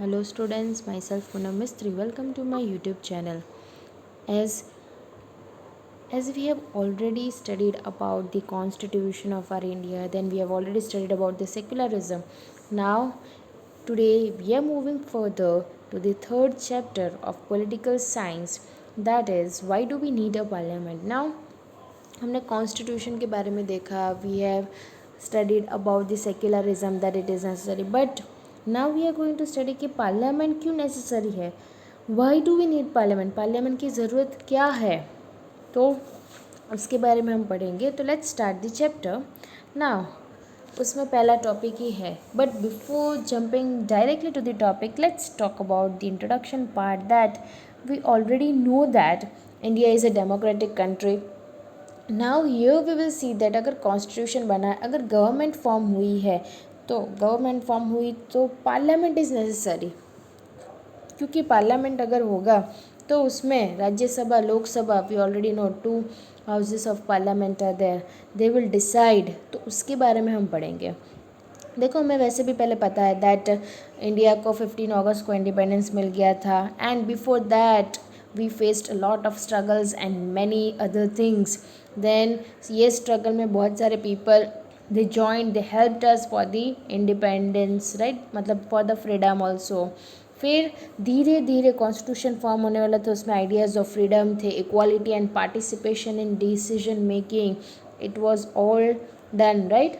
Hello students, myself Poonam Mistry. Welcome to my YouTube channel. As as we have already studied about the constitution of our India, then we have already studied about the secularism. Now today we are moving further to the third chapter of political science, that is why do we need a parliament. Now हमने constitution के बारे में देखा, we have studied about the secularism that it is necessary, but now we are going to study कि parliament क्यों नेसेसरी है, why do we need parliament, parliament की ज़रूरत क्या है, तो उसके बारे में हम पढ़ेंगे. तो let's start the chapter. Now उसमें पहला टॉपिक ही है, but before jumping directly to the topic let's talk about the introduction part. That we already know that India is a democratic country. Now here we will see that अगर constitution बना है, अगर government form हुई है, तो parliament is necessary, क्योंकि parliament अगर होगा तो उसमें Rajya Sabha Lok Sabha we already know two houses of parliament are there, they will decide. तो उसके बारे में हम पढ़ेंगे. देखो हमें वैसे भी पहले पता है दैट इंडिया को 15 अगस्त को इंडिपेंडेंस मिल गया था, and before that we faced a lot of struggles and many other things. Then ये स्ट्रगल में बहुत सारे people they joined, they helped us for the independence, right, मतलब फॉर द फ्रीडम ऑल्सो. फिर धीरे धीरे कॉन्स्टिट्यूशन फॉर्म होने वाला था, उसमें आइडियाज़ ऑफ फ्रीडम थे, equality and participation in decision making, it was all done, right.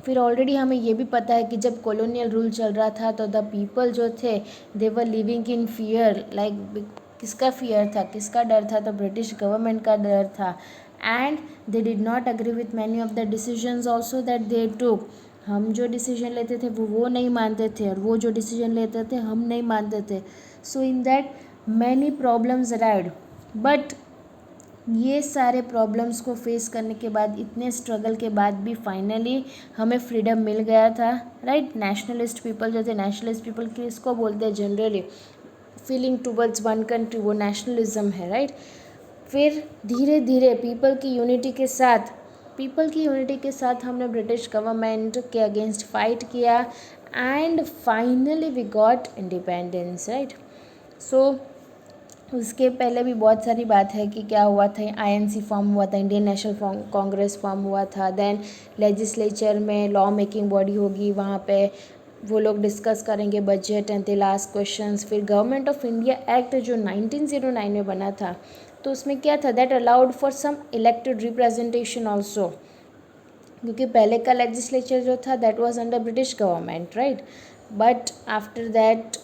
फिर ऑलरेडी हमें ये भी पता है कि जब कॉलोनियल रूल चल रहा था तो द पीपल जो थे they were living in fear, like किसका फियर था, किसका डर था, तो ब्रिटिश गवर्नमेंट का डर था. And they did not agree with many of the decisions also that they took. हम जो डिसीजन लेते थे वो नहीं मानते थे, और वो जो डिसीजन लेते थे हम नहीं मानते थे. So in that many problems arrived. But ये सारे प्रॉब्लम्स को फेस करने के बाद, इतने स्ट्रगल के बाद भी फाइनली हमें फ्रीडम मिल गया था, राइट. नेशनलिस्ट पीपल जो थे, नेशनलिस्ट पीपल किसको बोलते हैं generally, feeling towards one country, वो नेशनलिज्म है, राइट. फिर धीरे धीरे पीपल की यूनिटी के साथ हमने ब्रिटिश गवर्नमेंट के अगेंस्ट फाइट किया, and finally we got independence, right. So उसके पहले भी बहुत सारी बात है कि क्या हुआ था. आईएनसी फॉर्म हुआ था, इंडियन नेशनल कांग्रेस फॉर्म हुआ था. देन लेजिस्लेचर में लॉ मेकिंग बॉडी होगी, वहाँ पे वो लोग डिस्कस करेंगे budget and the last questions. फिर गवर्नमेंट ऑफ इंडिया एक्ट जो 1909 में बना था, तो उसमें क्या था, that allowed for some elected representation also, क्योंकि पहले का लेजिस्लेचर जो था that was under British government, right. But after that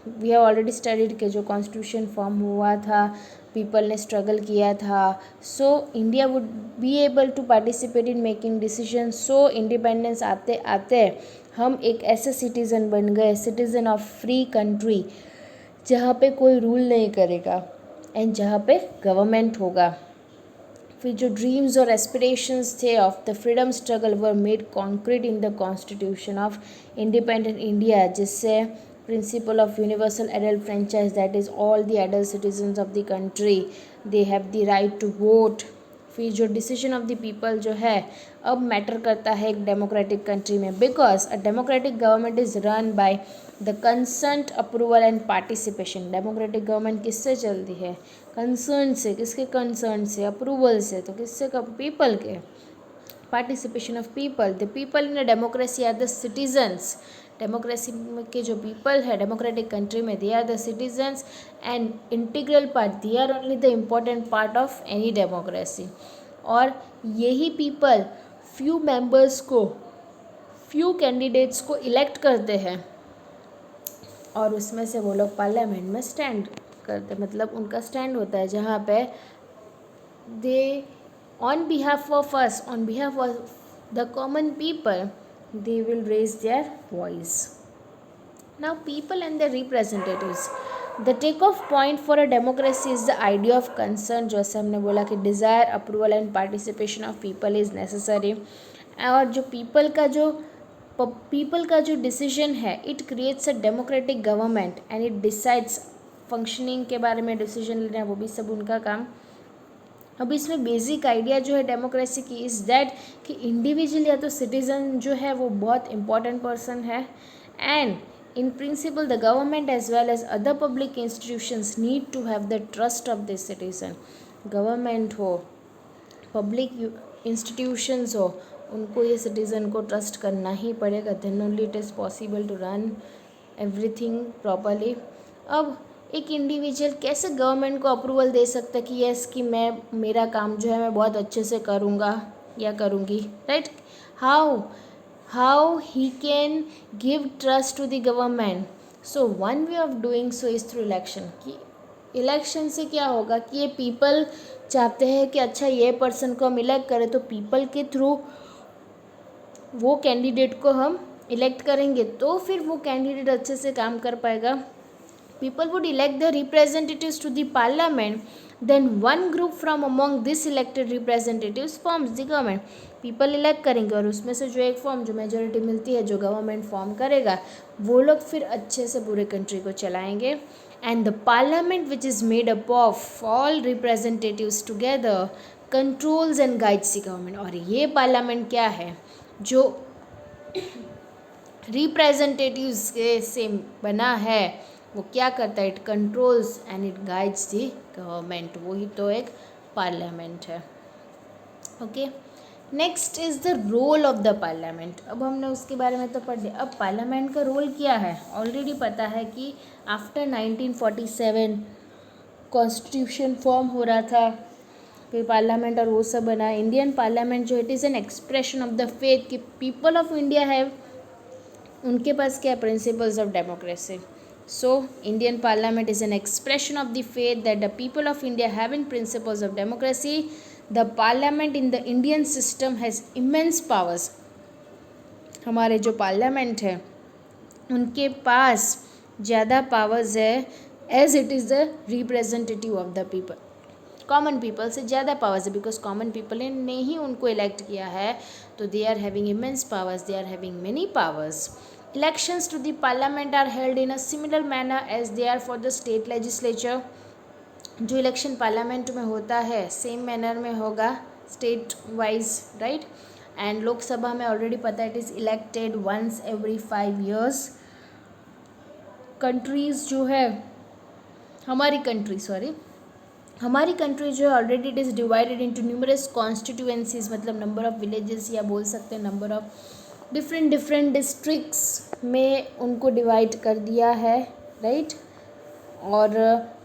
we have already studied के जो कॉन्स्टिट्यूशन फॉर्म हुआ था, पीपल ने स्ट्रगल किया था, so India would be able to participate in making decision. So independence आते आते हम एक ऐसे सिटीज़न बन गए, सिटीज़न ऑफ फ्री कंट्री, जहाँ पे कोई रूल नहीं करेगा एंड जहाँ पे गवर्नमेंट होगा. फिर जो ड्रीम्स और एस्पिरेशंस थे of the freedom struggle were made concrete in the constitution of independent India, जिससे principle of universal adult franchise, that is all the adult citizens of the country, they have the right to vote. फिर जो decision of the people जो है अब matter करता है एक democratic country में, because a democratic government is run by the consent, approval and participation. Democratic government किससे चलती है, कंसर्न से. किसके कंसर्न से, अप्रूवल से. तो किससे, पीपल के. Participation of people, the people in a democracy are the citizens. Democracy के जो पीपल है डेमोक्रेटिक कंट्री में, they are the citizens and integral part, they are only the important part of any democracy. और यही people few members को, few candidates को elect करते हैं, और उसमें से वो लोग पार्लियामेंट में स्टैंड करते, मतलब उनका स्टैंड होता है, जहाँ पे they on behalf of us, on behalf of the common people, they will raise their voice. Now people and their representatives, the take-off point for a democracy is the idea of concern, जैसे हमने बोला कि desire, approval and participation of people is necessary. और जो people का जो decision है, it creates a democratic government and it decides functioning के बारे में decision लेना, वो भी सब उनका काम. अब इसमें बेसिक आइडिया जो है डेमोक्रेसी की इज़ दैट कि इंडिविजुअल या तो सिटीज़न जो है वो बहुत इम्पॉर्टेंट पर्सन है, and In principle, the government as well as other public institutions need to have the trust of the citizen. Government हो, पब्लिक इंस्टीट्यूशंस हो, उनको ये सिटीज़न को ट्रस्ट करना ही पड़ेगा. Then only it is possible to run everything properly. अब एक इंडिविजुअल कैसे गवर्नमेंट को अप्रूवल दे सकता है कि यस कि मैं मेरा काम जो है मैं बहुत अच्छे से करूँगा या करूँगी, right? how he can give trust to the government? So one way of doing so is through election. कि इलेक्शन से क्या होगा कि ये पीपल चाहते हैं कि अच्छा ये पर्सन को हम इलेक्ट करें, तो पीपल के थ्रू वो कैंडिडेट को हम इलेक्ट करेंगे तो फिर वो कैंडिडेट अच्छे से काम कर पाएगा. People would elect their representatives to the parliament, then one group from among this elected representatives forms the government. People elect करेंगे और उसमें से जो एक फॉर्म जो मेजोरिटी मिलती है जो गवर्नमेंट फॉर्म करेगा वो लोग फिर अच्छे से पूरे कंट्री को चलाएंगे. And the parliament which is made up of all representatives together controls and guides the government. और ये पार्लियामेंट क्या है जो रिप्रेजेंटेटिव्स के से बना है, वो क्या करता है? It controls and it guides the government. वही तो एक पार्लियामेंट है. Okay, next is the role of the parliament. अब हमने उसके बारे में तो पढ़ लिया. अब पार्लियामेंट का रोल क्या है ऑलरेडी पता है कि आफ्टर 1947 कॉन्स्टिट्यूशन फॉर्म हो रहा था, फिर पार्लियामेंट और वो सब बना. इंडियन पार्लियामेंट जो it is an expression of the faith कि पीपल ऑफ इंडिया हैव, उनके पास क्या principles of democracy. So, Indian Parliament is an expression of the faith that the people of India have in principles of democracy. The Parliament in the Indian system has immense powers. हमारे जो parliament है उनके पास ज़्यादा powers है as it is the representative of the people. Common people से ज़्यादा powers है because common people ने ही उनको इलेक्ट किया है, तो they are having immense powers, they are having many powers. Elections to the parliament are held in a similar manner as they are for the state legislature. जो election parliament में होता है same manner में होगा state wise, right? And Lok Sabha में already पता है it is elected once every 5 years. Countries जो है हमारी कंट्री जो है already it is divided into numerous constituencies, मतलब नंबर ऑफ विलेजेस या बोल सकते हैं नंबर ऑफ डिफरेंट डिस्ट्रिक्ट्स में उनको डिवाइड कर दिया है, राइट? और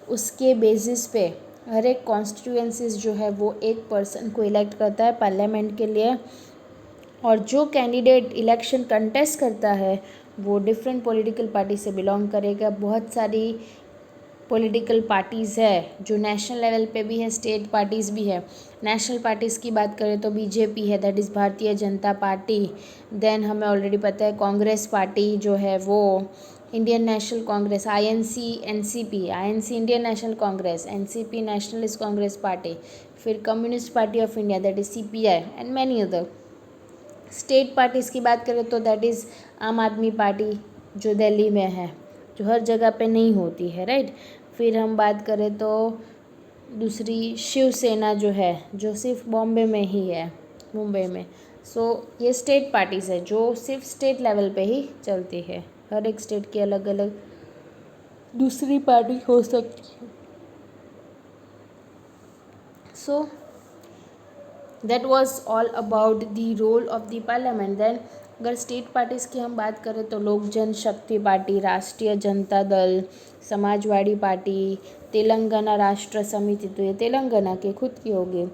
उसके बेसिस पे हर एक कॉन्स्टिट्यूएंसीज जो है वो एक पर्सन को इलेक्ट करता है पार्लियामेंट के लिए. और जो कैंडिडेट इलेक्शन कंटेस्ट करता है वो डिफरेंट पॉलिटिकल पार्टी से बिलोंग करेगा. बहुत सारी पॉलिटिकल पार्टीज़ है जो नेशनल लेवल पे भी है, स्टेट पार्टीज़ भी है. नेशनल पार्टीज़ की बात करें तो बीजेपी है, that is Bharatiya Janata party. Then हमें ऑलरेडी पता है कांग्रेस पार्टी जो है वो Indian National Congress, INC, NCP. INC Indian National Congress, NCP Nationalist Congress Party. फिर Communist Party of India that is CPI and many other. State parties की बात करें तो दैट इज़ आम आदमी पार्टी जो दिल्ली में है, जो हर जगह पे नहीं होती है, राइट? फिर हम बात करें तो दूसरी शिवसेना जो है जो सिर्फ बॉम्बे में ही है, मुंबई में. सो ये स्टेट पार्टीज़ है जो सिर्फ स्टेट लेवल पे ही चलती है. हर एक स्टेट की अलग अलग दूसरी पार्टी हो सकती है. So that was all about the role of the parliament. Then अगर स्टेट पार्टीज़ की हम बात करें तो लोक जनशक्ति पार्टी, राष्ट्रीय जनता दल, समाजवादी पार्टी, तेलंगाना राष्ट्र समिति, तो ये तेलंगाना के खुद की होगी,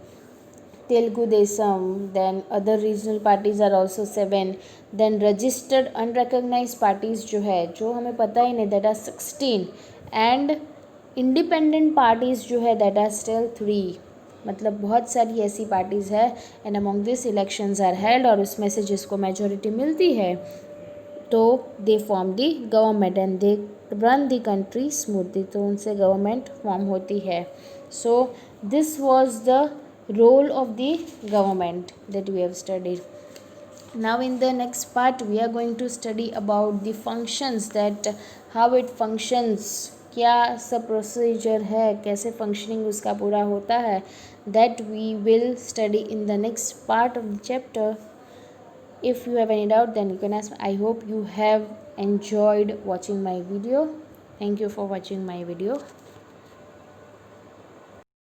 Telugu Desam. Then other regional parties are also 7. Then registered unrecognised parties जो है जो हमें पता ही नहीं, दैट आर 16. एंड इंडिपेंडेंट पार्टीज़ जो है दैट आर स्टिल 3. मतलब बहुत सारी ऐसी पार्टीज़ है. And among this elections are held, और उसमें से जिसको मेजोरिटी मिलती है तो they form the government and they run the country smoothly, तो उनसे गवर्नमेंट फॉर्म होती है. So this was the role of the government that we have studied. Now in the next part we are going to study about the functions, that how it functions, क्या सब procedure है, कैसे functioning उसका पूरा होता है. That we will study in the next part of the chapter. If you have any doubt then you can ask. I hope you have enjoyed watching my video. Thank you for watching my video.